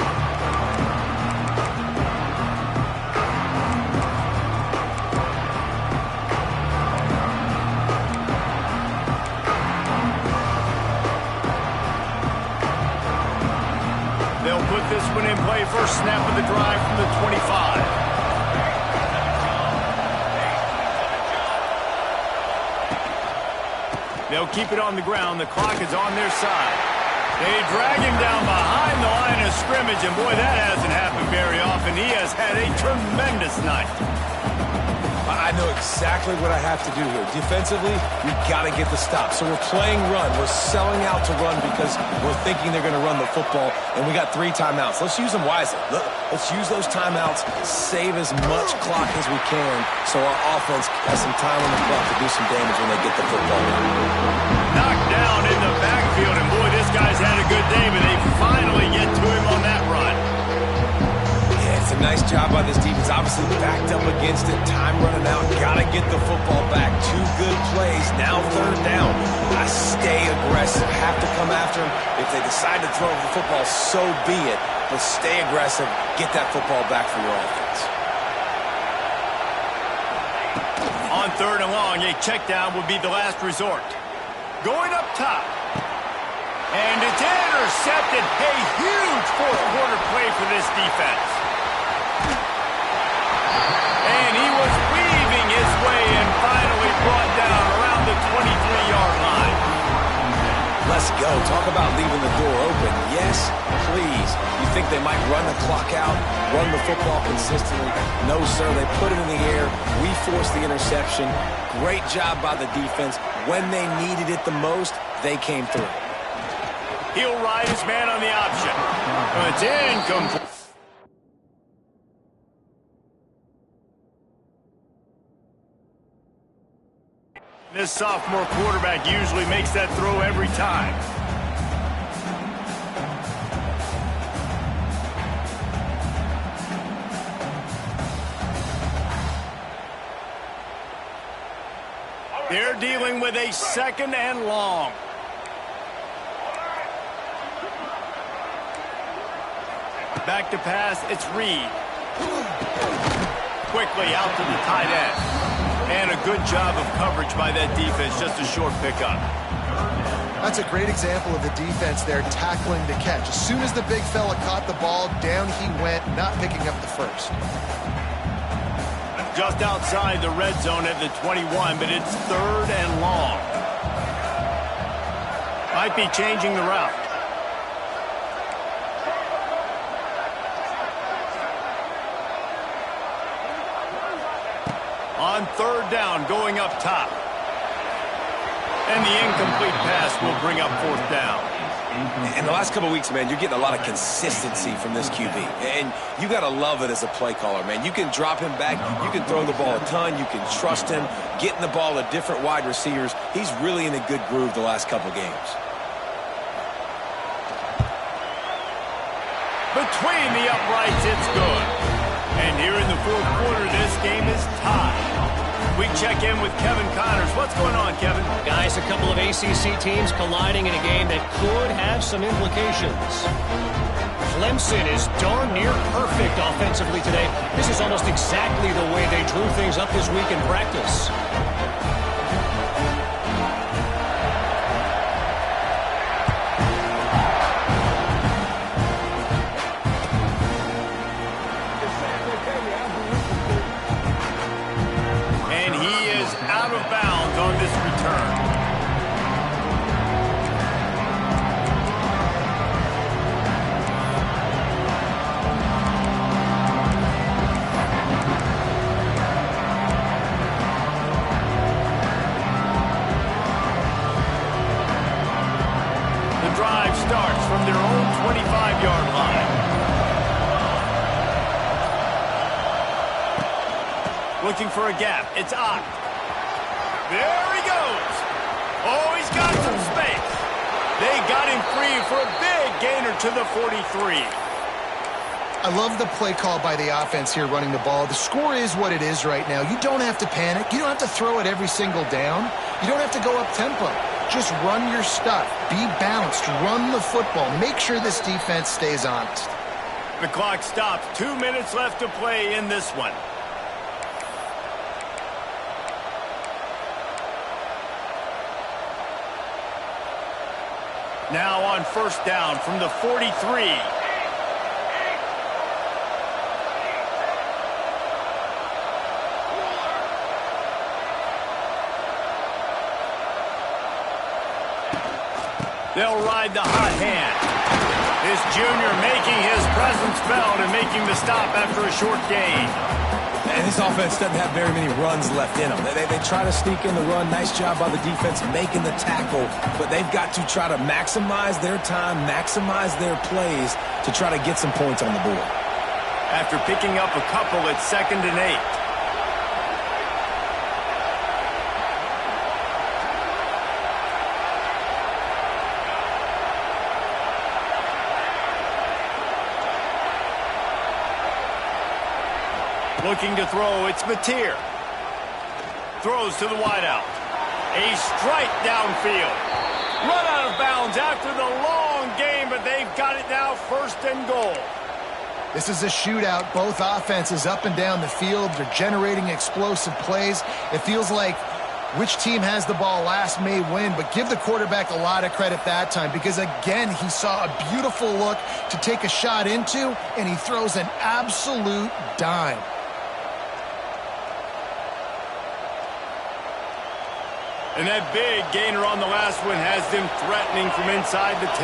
They'll put this one in play. First snap of the drive from the 25. They'll keep it on the ground. The clock is on their side. They drag him down behind the line of scrimmage, and boy, that hasn't happened very often. He has had a tremendous night. I know exactly what I have to do here. Defensively, we've got to get the stop. So we're playing run. We're selling out to run because we're thinking they're going to run the football, and we got 3 timeouts. Let's use them wisely. Let's use those timeouts, save as much clock as we can so our offense has some time on the clock to do some damage when they get the football. Knocked down in the backfield, and boy, this guy's had a good day, but they finally get to him on that run. It's a nice job by this defense. Obviously backed up against it. Time running out. Got to get the football back. 2 good plays. Now 3rd down. I stay aggressive. Have to come after him. If they decide to throw the football, so be it. But stay aggressive. Get that football back for your offense. On 3rd and long, a check down would be the last resort. Going up top. And it's intercepted. A huge 4th quarter play for this defense. And he was weaving his way and finally brought down around the 23-yard line. Let's go. Talk about leaving the door open. Yes, please. You think they might run the clock out, run the football consistently? No, sir. They put it in the air. We forced the interception. Great job by the defense. When they needed it the most, they came through. He'll ride his man on the option. It's incomplete. This sophomore quarterback usually makes that throw every time. They're dealing with a 2nd and long. Back to pass, it's Reed. Quickly out to the tight end. And a good job of coverage by that defense, just a short pickup. That's a great example of the defense there tackling the catch. As soon as the big fella caught the ball, down he went, not picking up the first. Just outside the red zone at the 21, but it's 3rd and long. Might be changing the route. On 3rd down, going up top. And the incomplete pass will bring up 4th down. In the last couple of weeks, man, you're getting a lot of consistency from this QB. And you got to love it as a play caller, man. You can drop him back. You can throw the ball a ton. You can trust him. Getting the ball to different wide receivers. He's really in a good groove the last couple games. Between the uprights, it's good. And here in the 4th quarter, this game is tied. We check in with Kevin Connors. What's going on, Kevin? Guys, a couple of ACC teams colliding in a game that could have some implications. Clemson is darn near perfect offensively today. This is almost exactly the way they drew things up this week in practice. Out of bounds on this return. The drive starts from their own 25-yard line. Looking for a gap. It's Ott. There he goes. Oh, he's got some space. They got him free for a big gainer to the 43. I love the play call by the offense here running the ball. The score is what it is right now. You don't have to panic. You don't have to throw it every single down. You don't have to go up tempo. Just run your stuff. Be balanced. Run the football. Make sure this defense stays honest. The clock stops. 2 minutes left to play in this one. Now on 1st down from the 43. They'll ride the hot hand. This junior making his presence felt and making the stop after a short gain. And this offense doesn't have very many runs left in them. They try to sneak in the run. Nice job by the defense making the tackle. But they've got to try to maximize their time, maximize their plays to try to get some points on the board. After picking up a couple, it's 2nd and 8. Looking to throw, it's Mateer. Throws to the wideout. A strike downfield. Run out of bounds after the long game, but they've got it now 1st and goal. This is a shootout. Both offenses up and down the field. They're generating explosive plays. It feels like which team has the ball last may win, but give the quarterback a lot of credit that time because, again, he saw a beautiful look to take a shot into, and he throws an absolute dime. And that big gainer on the last one has them threatening from inside the 10.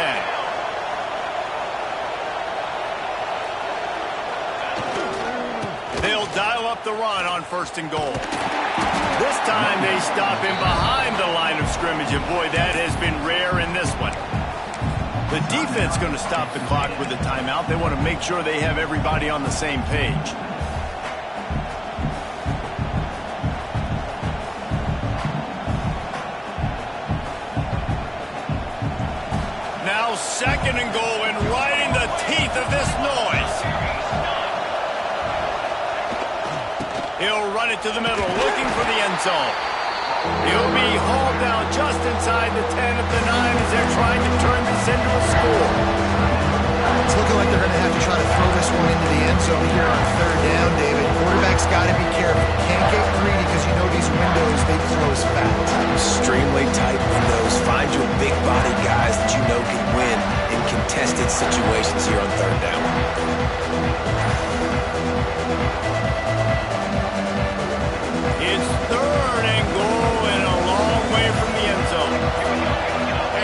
They'll dial up the run on 1st and goal. This time they stop him behind the line of scrimmage, and boy, that has been rare in this one. The defense going to stop the clock with a timeout. They want to make sure they have everybody on the same page. Now 2nd and goal, and right in the teeth of this noise. He'll run it to the middle, looking for the end zone. He'll be hauled down just inside the 10 of the 9 as they're trying to turn this into a score. It's looking like they're going to have to try to throw this one into the end zone here on 3rd down, David. Quarterback quarterback's got to be careful. Can't get greedy because you know these windows, they close fast. Extremely tight windows. Find your big-bodied guys that you know can win in contested situations here on third down. It's third and goal and a long way from the end zone.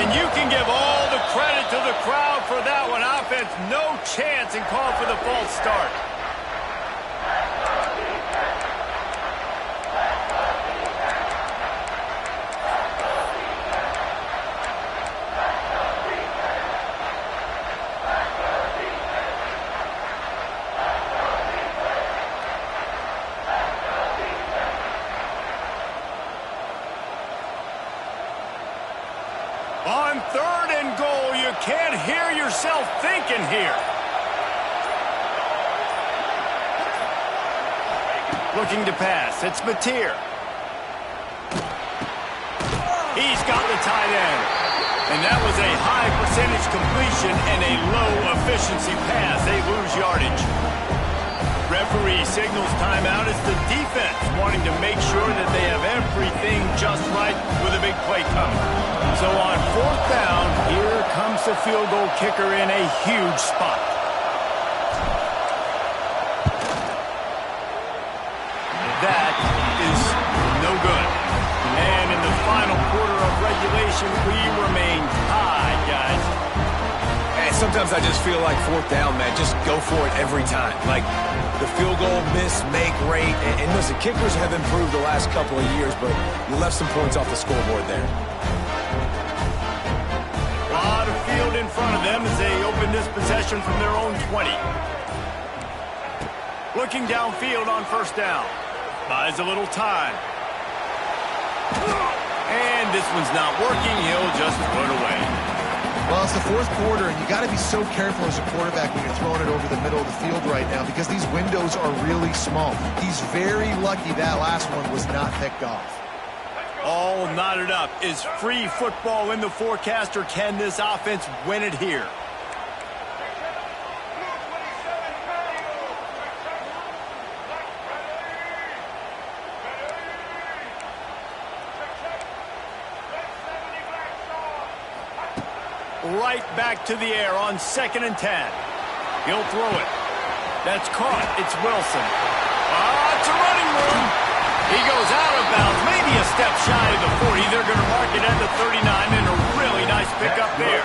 And you can give all the credit to the crowd for that one. Offense, no chance, and call for the false start. On third and goal, you can't hear yourself thinking here. Looking to pass, it's Mateer. He's got the tight end. And that was a high percentage completion and a low efficiency pass. They lose yardage. Referee signals timeout. It's the defense wanting to make sure that they have everything just right with a big play coming. So on fourth down, here comes the field goal kicker in a huge spot. That is no good. And in the final quarter of regulation, we remain tied, guys. And sometimes I just feel like fourth down, man, just go for it every time. Like the field goal miss, make rate. And listen, kickers have improved the last couple of years, but you left some points off the scoreboard there. A lot of field in front of them as they open this possession from their own 20. Looking downfield on first down. Buys a little time. And this one's not working. He'll just throw it away. Well, it's the fourth quarter, and you got to be so careful as a quarterback when you're throwing it over the middle of the field right now because these windows are really small. He's very lucky that last one was not picked off. All knotted up. Is free football in the forecast, or can this offense win it here? Right back to the air on 2nd and 10. He'll throw it. That's caught. It's Wilson. It's a running room. He goes out of bounds, maybe a step shy of the 40. They're going to mark it at the 39, and a really nice pickup there.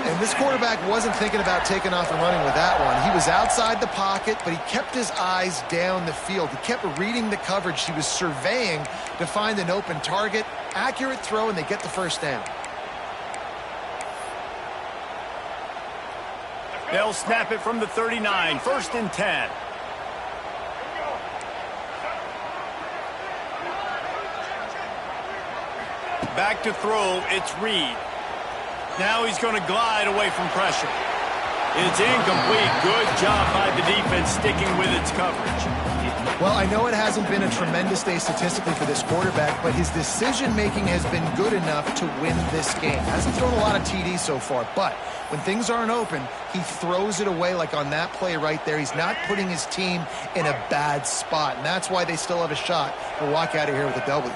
And this quarterback wasn't thinking about taking off and running with that one. He was outside the pocket, but he kept his eyes down the field. He kept reading the coverage. He was surveying to find an open target. Accurate throw, and they get the first down. They'll snap it from the 39, 1st and 10. Back to throw, it's Reed. Now he's going to glide away from pressure. It's incomplete. Good job by the defense sticking with its coverage. Well, I know it hasn't been a tremendous day statistically for this quarterback, but his decision-making has been good enough to win this game. Hasn't thrown a lot of TDs so far, but when things aren't open, he throws it away like on that play right there. He's not putting his team in a bad spot, and that's why they still have a shot to walk out of here with a W.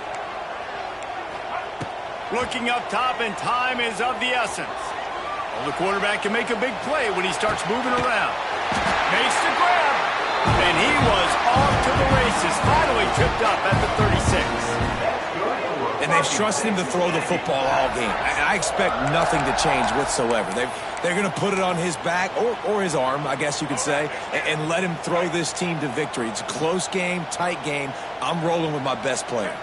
Looking up top, and time is of the essence. Well, the quarterback can make a big play when he starts moving around. Makes the grab, and he was off to the races. Finally tipped up at the 36. And they've trusted him to throw the football all game. I expect nothing to change whatsoever. They're going to put it on his back, or his arm, I guess you could say, and let him throw this team to victory. It's a close game, tight game. I'm rolling with my best player.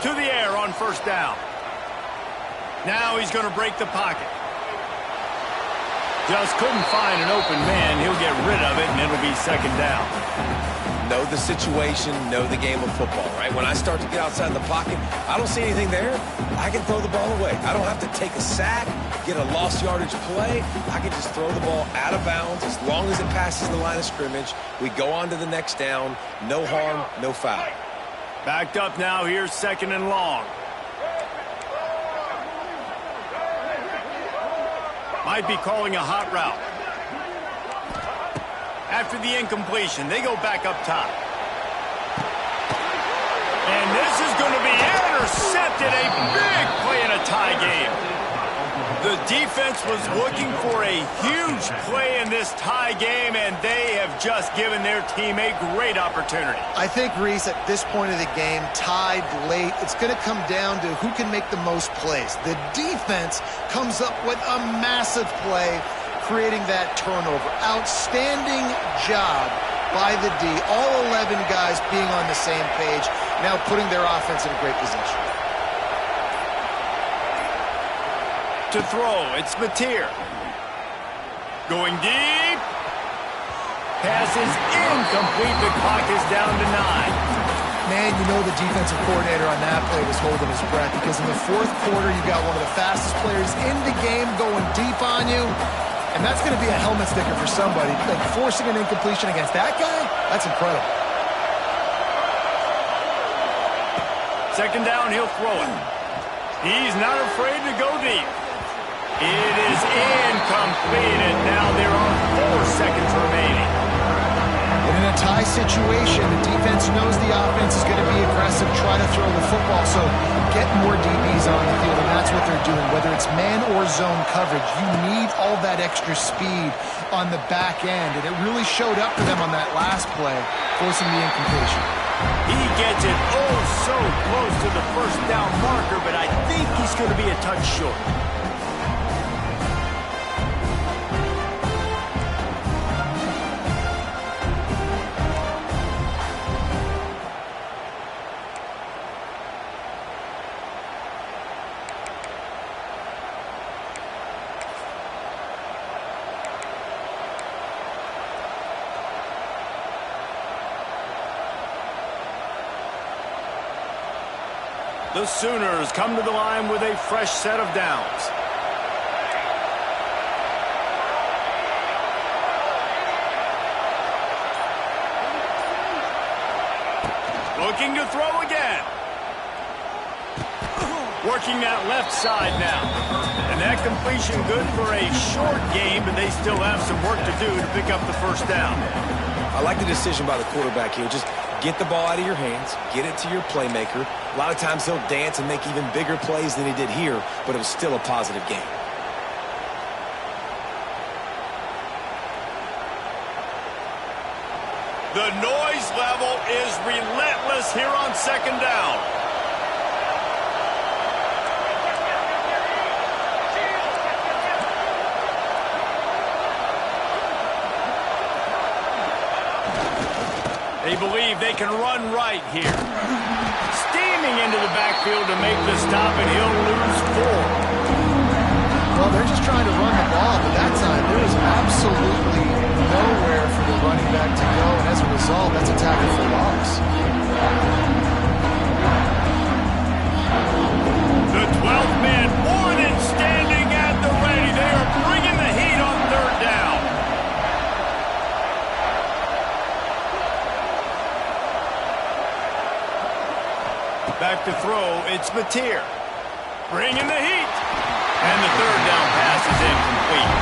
To the air on first down. Now he's going to break the pocket. Just couldn't find an open man. He'll get rid of it, and it'll be 2nd down. Know the situation, know the game of football, right? When I start to get outside the pocket, I don't see anything there. I can throw the ball away. I don't have to take a sack, get a lost yardage play. I can just throw the ball out of bounds as long as it passes the line of scrimmage. We go on to the next down. No harm, no foul. Backed up now. Here's 2nd and long. Might be calling a hot route. After the incompletion, they go back up top. And this is going to be intercepted. A big play in a tie game. The defense was looking for a huge play in this tie game, and they have just given their team a great opportunity. I think, Reese, at this point of the game, tied late, it's going to come down to who can make the most plays. The defense comes up with a massive play, creating that turnover. Outstanding job by the D. All 11 guys being on the same page, now putting their offense in a great position. To throw, it's Mateer. Going deep. Pass is incomplete. The clock is down to 9. Man, you know the defensive coordinator on that play was holding his breath, because in the fourth quarter, you got one of the fastest players in the game going deep on you, and that's going to be a helmet sticker for somebody. Like, forcing an incompletion against that guy, that's incredible. Second down, he'll throw it. He's not afraid to go deep. It is incomplete, and now there are 4 seconds remaining. And in a tie situation, the defense knows the offense is going to be aggressive, try to throw the football, so get more DBs on the field, and that's what they're doing. Whether it's man or zone coverage, you need all that extra speed on the back end, and it really showed up for them on that last play, forcing the incompletion. He gets it oh so close to the first down marker, but I think he's going to be a touch short. The Sooners come to the line with a fresh set of downs. Looking to throw again. Working that left side now. And that completion good for a short game, but they still have some work to do to pick up the first down. I like the decision by the quarterback here. Just get the ball out of your hands, get it to your playmaker. A lot of times he'll dance and make even bigger plays than he did here, but it was still a positive game. The noise level is relentless here on second down. They believe they can run right here. Steaming into the backfield to make the stop, and he'll lose 4. Well, they're just trying to run the ball, but that time there is absolutely nowhere for the running back to go, and as a result, that's a tackle for loss. The 12th man, on and standing at the ready. They are bringing the heat on third down. Back to throw, it's Mateer. Bringing the heat. And the third down pass is incomplete.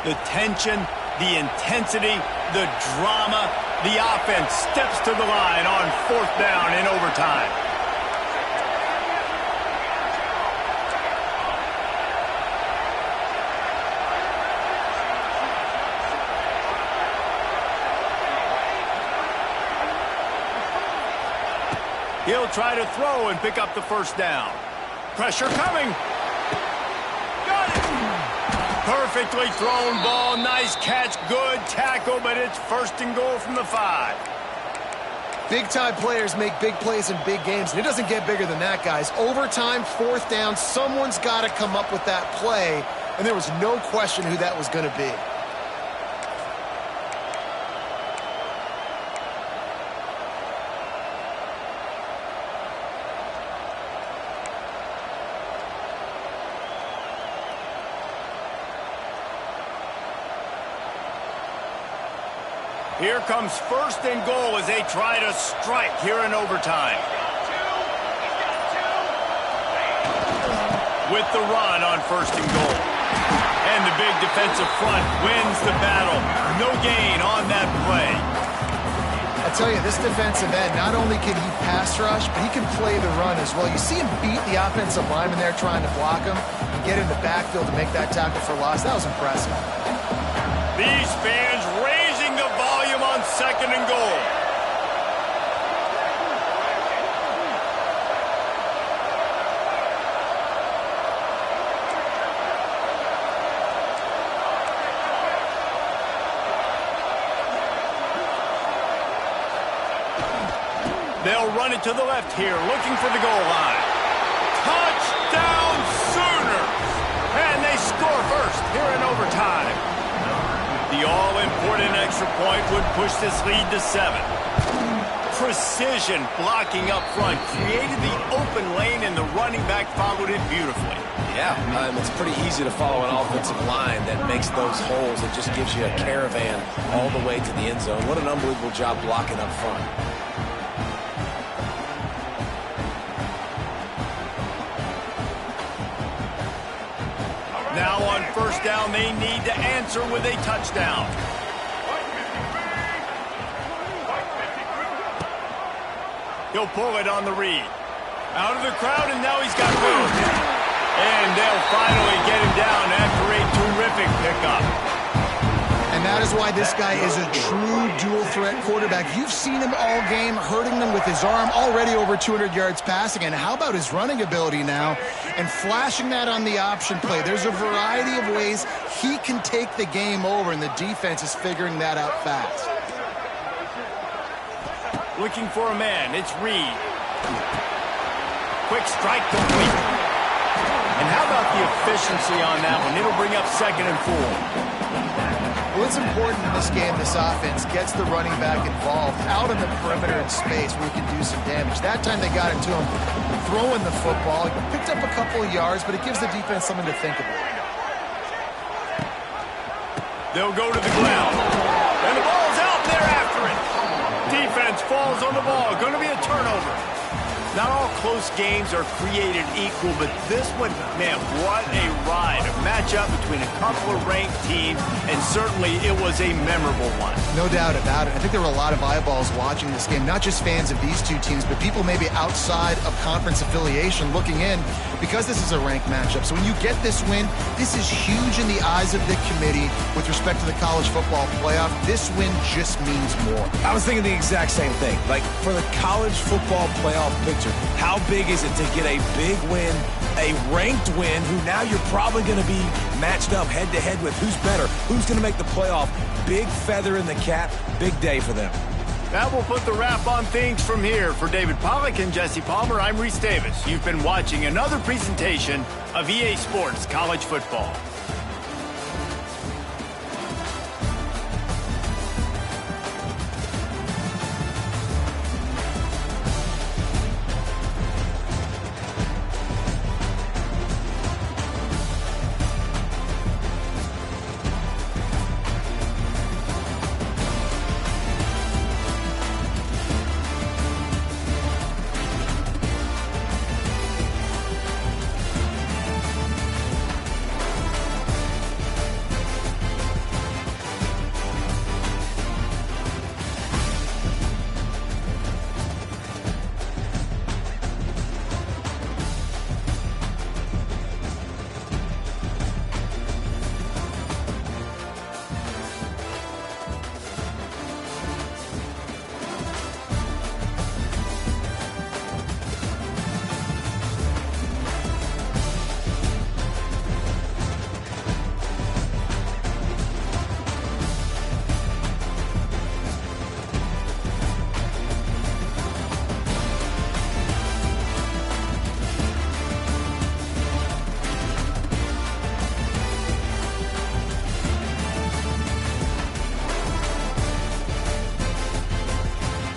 The tension, the intensity, the drama, the offense steps to the line on fourth down in overtime. He'll try to throw and pick up the first down. Pressure coming. Got it. Perfectly thrown ball. Nice catch. Good tackle, but it's first and goal from the 5. Big-time players make big plays in big games, and it doesn't get bigger than that, guys. Overtime, fourth down, someone's got to come up with that play, and there was no question who that was going to be. Here comes 1st and goal as they try to strike here in overtime. With the run on 1st and goal. And the big defensive front wins the battle. No gain on that play. I tell you, this defensive end, not only can he pass rush, but he can play the run as well. You see him beat the offensive lineman there trying to block him and get in the backfield to make that tackle for loss. That was impressive. These fans raising the volume on 2nd and goal. They'll run it to the left here, looking for the goal line. Touchdown Sooners! And they score first here in overtime. The all-important extra point would push this lead to 7. Precision blocking up front created the open lane, and the running back followed it beautifully. Yeah, it's pretty easy to follow an offensive line that makes those holes. It just gives you a caravan all the way to the end zone. What an unbelievable job blocking up front. Now on 1st down, they need to answer with a touchdown. He'll pull it on the read. Out of the crowd, and now he's got room. And they'll finally get him down after a terrific pickup. And that is why this guy is a true dual-threat quarterback. You've seen him all game, hurting them with his arm, already over 200 yards passing. And how about his running ability now? And flashing that on the option play. There's a variety of ways he can take the game over, and the defense is figuring that out fast. Looking for a man, it's Reed. Quick strike complete. And how about the efficiency on that one? It'll bring up 2nd and 4. Well, it's important in this game, this offense gets the running back involved out in the perimeter in space where he can do some damage. That time they got it to him throwing the football. He picked up a couple of yards, but it gives the defense something to think about. They'll go to the ground. And the ball's out there after it. Defense falls on the ball. Going to be a turnover. Not all close games are created equal, but this one, man, what a ride. A matchup between a couple of ranked teams, and certainly it was a memorable one. No doubt about it. I think there were a lot of eyeballs watching this game, not just fans of these two teams, but people maybe outside of conference affiliation looking in because this is a ranked matchup. So when you get this win, this is huge in the eyes of the committee with respect to the college football playoff. This win just means more. I was thinking the exact same thing. Like, for the college football playoff picture, how big is it to get a big win, a ranked win, who now you're probably going to be matched up head-to-head with who's better, who's going to make the playoff. Big feather in the cap, big day for them. That will put the wrap on things from here. For David Pollack and Jesse Palmer, I'm Reese Davis. You've been watching another presentation of EA Sports College Football.